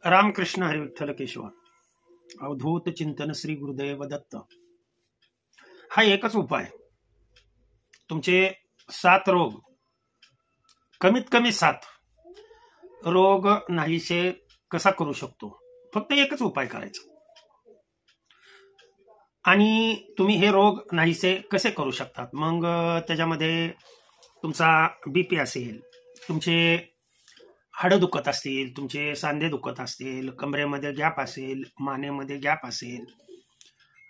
रामकृष्ण हरी विठ्ठल केशव अवधूत चिंतन श्री गुरुदेव दत्त। हा एकच उपाय, तुमचे 7 रोग, कमीत कमी 7 रोग नाहीसे कसा करू शकतो, फक्त एकच उपाय करायचा। आणि तुम्ही हे रोग नाहीसे कसे करू शकतात, मग त्याच्यामध्ये तुमचा बीपी असेल, तुमचे हाडं दुखत असतील, तुमचे सांधे दुखत असतील, कमरेमध्ये गॅप असेल, मानेमध्ये गॅप असेल,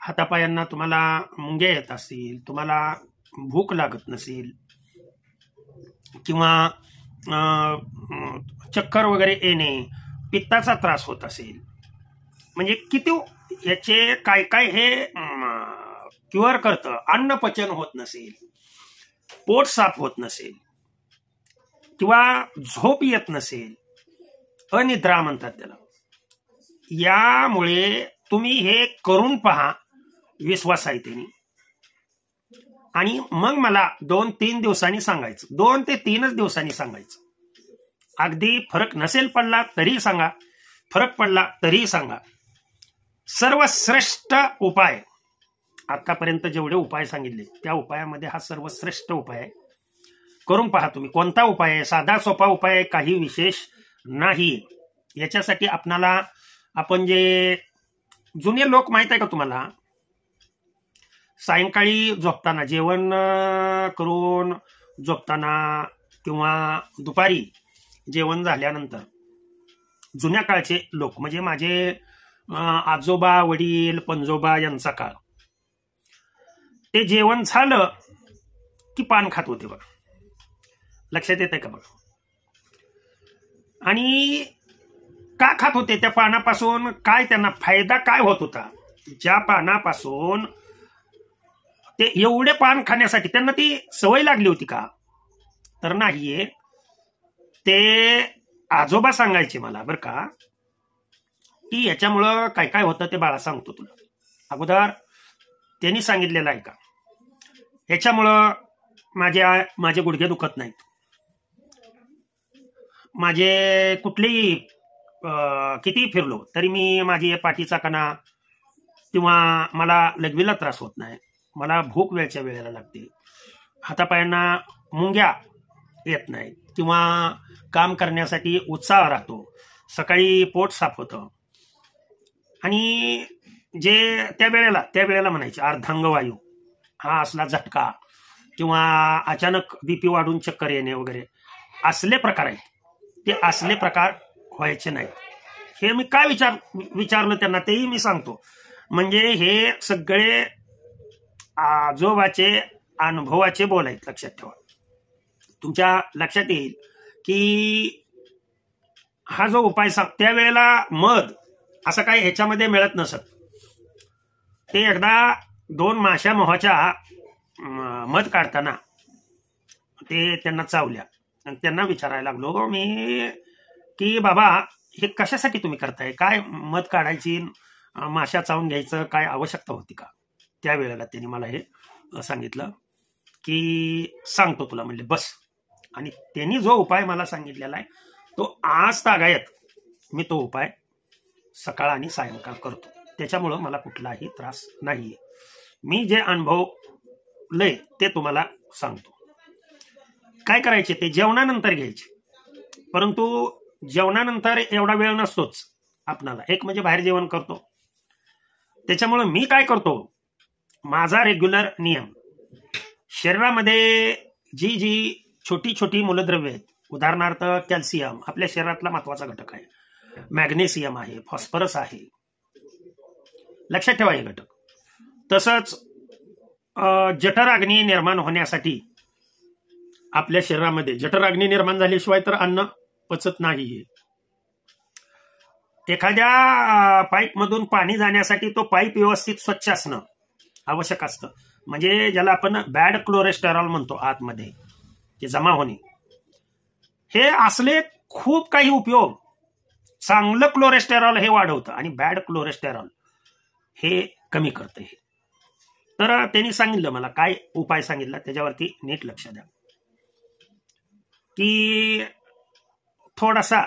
हातापायांना तुम्हाला मुंग्या येत असतील, तुम्हाला भूक लागत नसेल, किंवा चक्कर वगैरे येणे, पित्ताचा त्रास होत असेल, म्हणजे किती याचे काय काय हे क्युअर करतं, अन्न पचन होत नसेल, पोट साफ होत नसेल, किंवा झोप येत नसेल, अनिद्रा म्हणतात त्याला, यामुळे तुम्ही हे करून पहा विश्वासायतेने, आणि मग मला 2-3 दिवसांनी सांगायचं, 2 ते 3 दिवसांनी सांगायचं। अगदी फरक नसेल पडला तरी सांगा, फरक पडला तरी सांगा। सर्वश्रेष्ठ उपाय, आतापर्यंत जेवढे उपाय सांगितले त्या उपायामध्ये हा सर्वश्रेष्ठ उपाय आहे। करून पहा तुम्ही। कोणता उपाय आहे? साधा सोपा उपाय आहे, काही विशेष नाही। याच्यासाठी आपण जे जुने लोक माहित आहे का तुम्हाला, सायंकाळी झोपताना, जेवण करून झोपताना किंवा दुपारी जेवण झाल्यानंतर, जुन्या काळचे लोक म्हणजे माझे आजोबा, वडील, पणजोबा यांचा काळ, ते जेवण झालं की पान खात होते बघा, लक्षात येत आहे का बघा? आणि का खात होते? त्या पानापासून काय त्यांना फायदा काय होत होता? ज्या पानापासून ते एवढे पान खाण्यासाठी त्यांना ती सवय लागली होती का? तर नाहीये। ते आजोबा सांगायचे मला बरं का, की याच्यामुळं काय काय होतं ते बाळा सांगतो तुला। अगोदर त्यांनी सांगितलेलं आहे का, याच्यामुळं माझे गुडघे दुखत नाहीत, माझे कुठलेही कितीही फिरलो तरी मी माझी पाठीचा कणा किंवा मला लघवीला त्रास होत नाही, मला भूक वेळच्या वेळेला लागते, हातापायांना मुंग्या येत नाहीत, किंवा काम करण्यासाठी उत्साह राहतो, सकाळी पोट साफ होतं। आणि जे त्या वेळेला म्हणायचे अर्धांगवायू हा असला झटका, किंवा अचानक बीपी वाढून चक्कर येणे वगैरे असले प्रकार आहेत, ते असले प्रकार व्हायचे नाहीत। हे मी काय विचारलं त्यांना तेही मी सांगतो। म्हणजे हे सगळे आजोबाचे अनुभवाचे बोल आहेत, लक्षात ठेवा। तुमच्या लक्षात येईल की हा जो उपाय त्यावेळेला मध असं काय ह्याच्यामध्ये मिळत नसत। ते एकदा 2 माशा मोहाच्या मध काढताना ते त्यांना चावल्या, आणि त्यांना विचारायला लागलो मी की बाबा हे कशासाठी तुम्ही करताय, काय मध काढायची, माशा चावून घ्यायचं काय आवश्यकता होती का? त्यावेळेला त्यांनी मला हे सांगितलं की सांगतो तुला, म्हणले बस। आणि त्यांनी जो उपाय मला सांगितलेला आहे तो आज तागायत मी तो उपाय सकाळ आणि सायंकाळ करतो, त्याच्यामुळं मला कुठलाही त्रास नाहीये। मी जे अनुभवलंय ते तुम्हाला सांगतो। काय करायचे ते जेवणानंतर घ्यायचे, परंतु जेवणानंतर एवढा वेळ नसतोच आपणाला, एक म्हणजे बाहेर जेवण करतो, त्याच्यामुळं मी काय करतो, माझा रेग्युलर नियम, शरीरामध्ये जी छोटी छोटी मूलद्रव्य आहेत, उदाहरणार्थ कॅल्शियम आपल्या शरीरातला महत्वाचा घटक आहे, मॅग्नेशियम आहे, फॉस्फरस आहे, लक्षात ठेवा हे घटक। तसंच जठराग्नी निर्माण होण्यासाठी आपल्या शरीरामध्ये जठराग्नी निर्माण झाल्याशिवाय तर अन्न पचत नाही। एखाद्या पाईप मधून पाणी जाण्यासाठी तो पाईप व्यवस्थित स्वच्छ असणं आवश्यक असतं, म्हणजे ज्याला आपण बॅड कोलेस्टेरॉल म्हणतो, आतमध्ये ते जमा होणे, हे असले खूप काही उपयोग। चांगलं कोलेस्टेरॉल हे वाढवतं आणि बॅड कोलेस्टेरॉल हे कमी करतं। हे तर त्यांनी सांगितलं मला, काय उपाय सांगितला त्याच्यावरती नीट लक्ष द्या, की थोडासा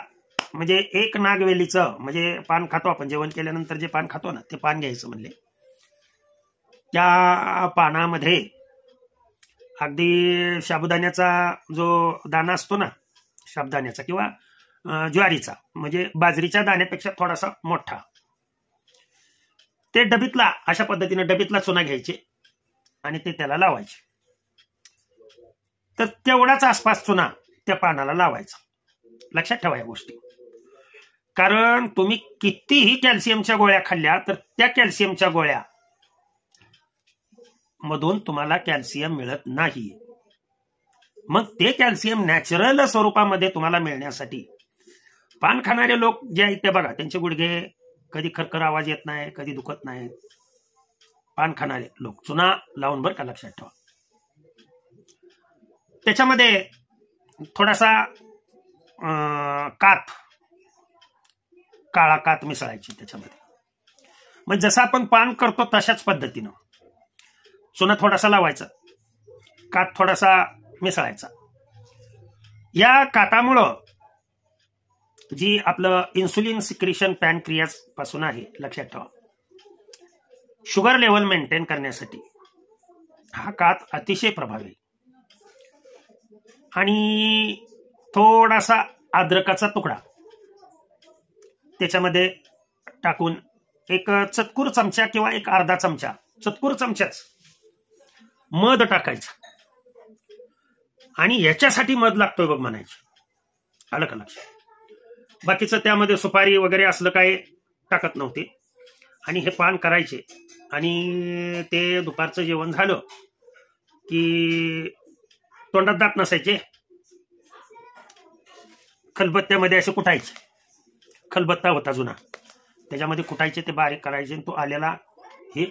म्हणजे एक नागवेलीचं, म्हणजे पान खातो आपण जेवण केल्यानंतर जे पान खातो ना, ते पान घ्यायचं म्हणले. त्या पानामध्ये अगदी साबुदाण्याचा जो दाणा असतो ना, साबुदाण्याचा किंवा ज्वारीचा, म्हणजे बाजरीच्या दाण्यापेक्षा थोडासा मोठा, ते डबीतला, अशा पद्धतीने डबीतला चुना घ्यायचे आणि ते त्याला लावायचे. तर तेवढाच आसपास चुना त्या पानाला लावायचा. लक्षात ठेवा या गोष्टी. कारण तुम्ही कितीही कॅल्शियमच्या गोळ्या खाल्ल्या तर त्या कॅल्शियमच्या गोळ्या मधून तुम्हाला कॅल्शियम मिळत नाही. मग ते कॅल्शियम नॅचरल स्वरूपामध्ये तुम्हाला मिळण्यासाठी पान खाणारे लोक जे आहेत ते बघा, त्यांचे गुडघे कधी खरखर आवाज येत नाही, कधी दुखत नाही. पान खाणारे लोक चुना लावून बरं का, लक्षात ठेवा. त्याच्यामध्ये थोडासा कात, काळा कात मिसळायची त्याच्यामध्ये. मग जसं आपण पान करतो तशाच पद्धतीनं चुना थोडासा लावायचा, कात थोडासा मिसळायचा. या कातामुळं जी आपलं इन्सुलिन सिक्रेशन पॅनक्रियास पासून आहे, लक्षात ठेवा, शुगर लेवल मेंटेन करण्यासाठी हा कात अतिशय प्रभावी. आणि थोडासा अद्रकाचा तुकडा त्याच्यामध्ये टाकून एक चतकुर चमचा किंवा एक अर्धा चमचा, चतकुर चमचाच मध टाकायचा. आणि याच्यासाठी मध लागतोय बघ म्हणायचं, आलं का लक्षात. बाकीचं त्यामध्ये सुपारी वगैरे असलं काही टाकत नव्हते. आणि हे पान करायचे आणि ते दुपारचं जेवण झालं की तोंडात दात नसायचे, खलबत्त्यामध्ये असे कुटायचे. खलबत्ता होता जुना, त्याच्यामध्ये कुटायचे, ते बारीक करायचे. तो आलेला हे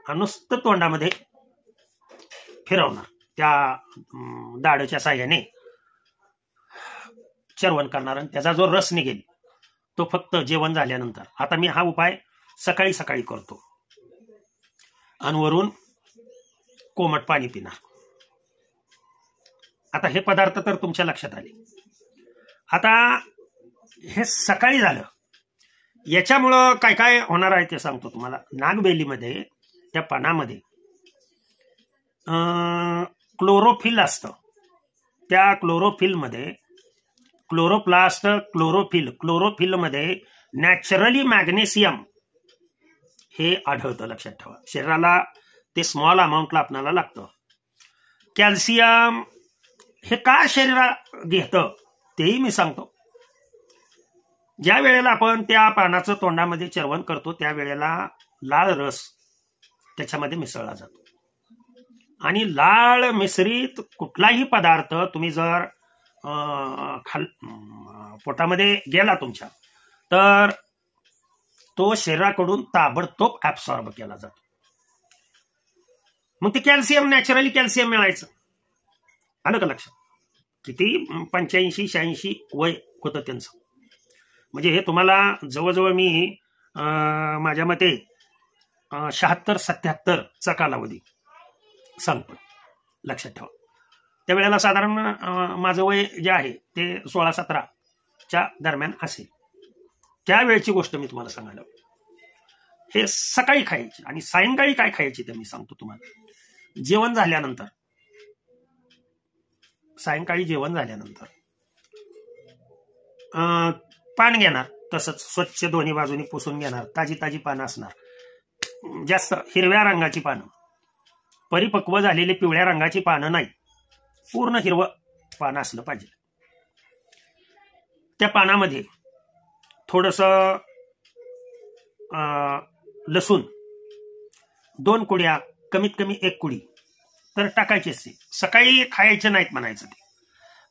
नुसतं तोंडामध्ये फिरवणार, त्या दाढच्या साह्याने चर्वण करणार आणि त्याचा जो रस निघेल तो फक्त जेवण झाल्यानंतर. आता मी हा उपाय सकाळी सकाळी करतो आणि वरून कोमट पाणी पिणार. आता हे पदार्थ तर तुमच्या लक्षात आले. आता हे सकाळी झालं, याच्यामुळं काय काय होणार आहे ते सांगतो तुम्हाला. नागबेलीमध्ये त्या पानामध्ये क्लोरोफिल असतं. त्या क्लोरोफिलमध्ये क्लोरोप्लास्ट, क्लोरोफिलमध्ये नॅचरली मॅग्नेशियम हे आढळतं. लक्षात ठेवा, शरीराला ते स्मॉल अमाऊंटला आपल्याला लागतं. कॅल्शियम हे का शरीरात घेतं तेही मी सांगतो. ज्या वेळेला आपण त्या पानाचं तोंडामध्ये चर्वण करतो त्यावेळेला लाळ रस त्याच्यामध्ये मिसळला जातो. आणि लाळ मिश्रित कुठलाही पदार्थ तुम्ही जर पोटामध्ये गेला तुमच्या, तर तो शरीराकडून ताबडतोब ऍब्सॉर्ब केला जातो. मग ते कॅल्शियम, नॅचरली कॅल्शियम मिळायचं. आलं का लक्षात. किती 85-86 वय होतं त्यांचं. म्हणजे हे तुम्हाला जवळजवळ मी माझ्या मते 76-77 चा कालावधी सांगतो, लक्षात ठेवा. त्यावेळेला साधारण माझं वय जे आहे ते 16-17च्या दरम्यान असेल. त्यावेळेची गोष्ट मी तुम्हाला सांगायला. हे सकाळी खायचे आणि सायंकाळी काय खायचे ते मी सांगतो तुम्हाला. जेवण झाल्यानंतर, सायंकाळी जेवण झाल्यानंतर पान घेणार, तसंच स्वच्छ दोन्ही बाजूनी पुसून घेणार. ताजी ताजी पानं असणार, जास्त हिरव्या रंगाची पानं, परिपक्व झालेली पिवळ्या रंगाची पानं नाही, पूर्ण हिरवं पानं असलं पाहिजे. त्या पानामध्ये थोडंसं लसूण 2 कुड्या, कमीत कमी 1 कुडी तर टाकायची असते. सकाळी खायचे नाहीत म्हणायचं ते,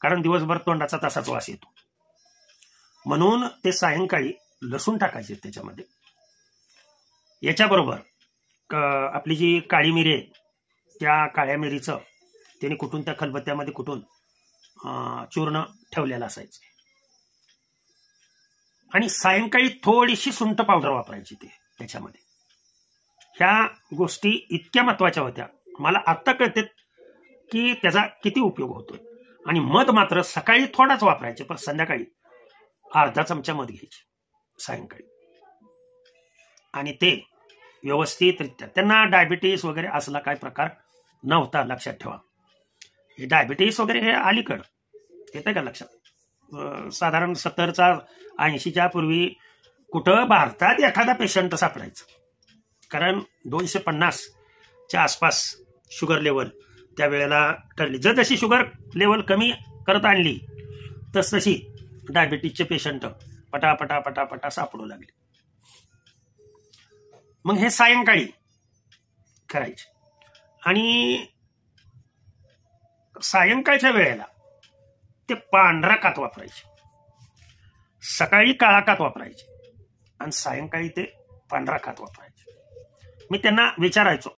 कारण दिवसभर तोंडाचा तसाच वास येतो. म्हणून ते सायंकाळी लसूण टाकायचे त्याच्यामध्ये. याच्याबरोबर आपली जी काळी मिरी आहे, त्या काळ्या मिरीचं त्याने कुठून त्या खलबत्त्यामध्ये कुठून चूर्ण ठेवलेलं असायचं. आणि सायंकाळी थोडीशी सुंठ पावडर वापरायची ते त्याच्यामध्ये. ह्या गोष्टी इतक्या महत्वाच्या होत्या, मला आत्ता कळते की त्याचा किती उपयोग होतोय. आणि मध मात्र सकाळी थोडाच वापरायचे, पण संध्याकाळी अर्धा चमचा मध घ्यायचे सायंकाळी, आणि ते व्यवस्थितरित्या, त्यांना डायबिटीस वगैरे असला काय प्रकार नव्हता, लक्षात ठेवा. हे डायबिटीस वगैरे हे अलीकडं येतं का लक्षात. साधारण 70च्या 80च्या पूर्वी कुठं भारतात एखादा पेशंट सापडायचं, कारण 250च्या आसपास शुगर लेवल त्यावेळेला ठरली. जशी शुगर लेवल कमी करत आणली तशी डायबिटीसचे पेशंट पटापटा पटापटा सापडू लागले. मग हे सायंकाळी करायचे, आणि सायंकाळच्या वेळेला ते पांढरा कात वापरायचे. सकाळी काळा कात वापरायचे आणि सायंकाळी ते पांढरा कात वापरायचे. मी त्यांना विचारायचो,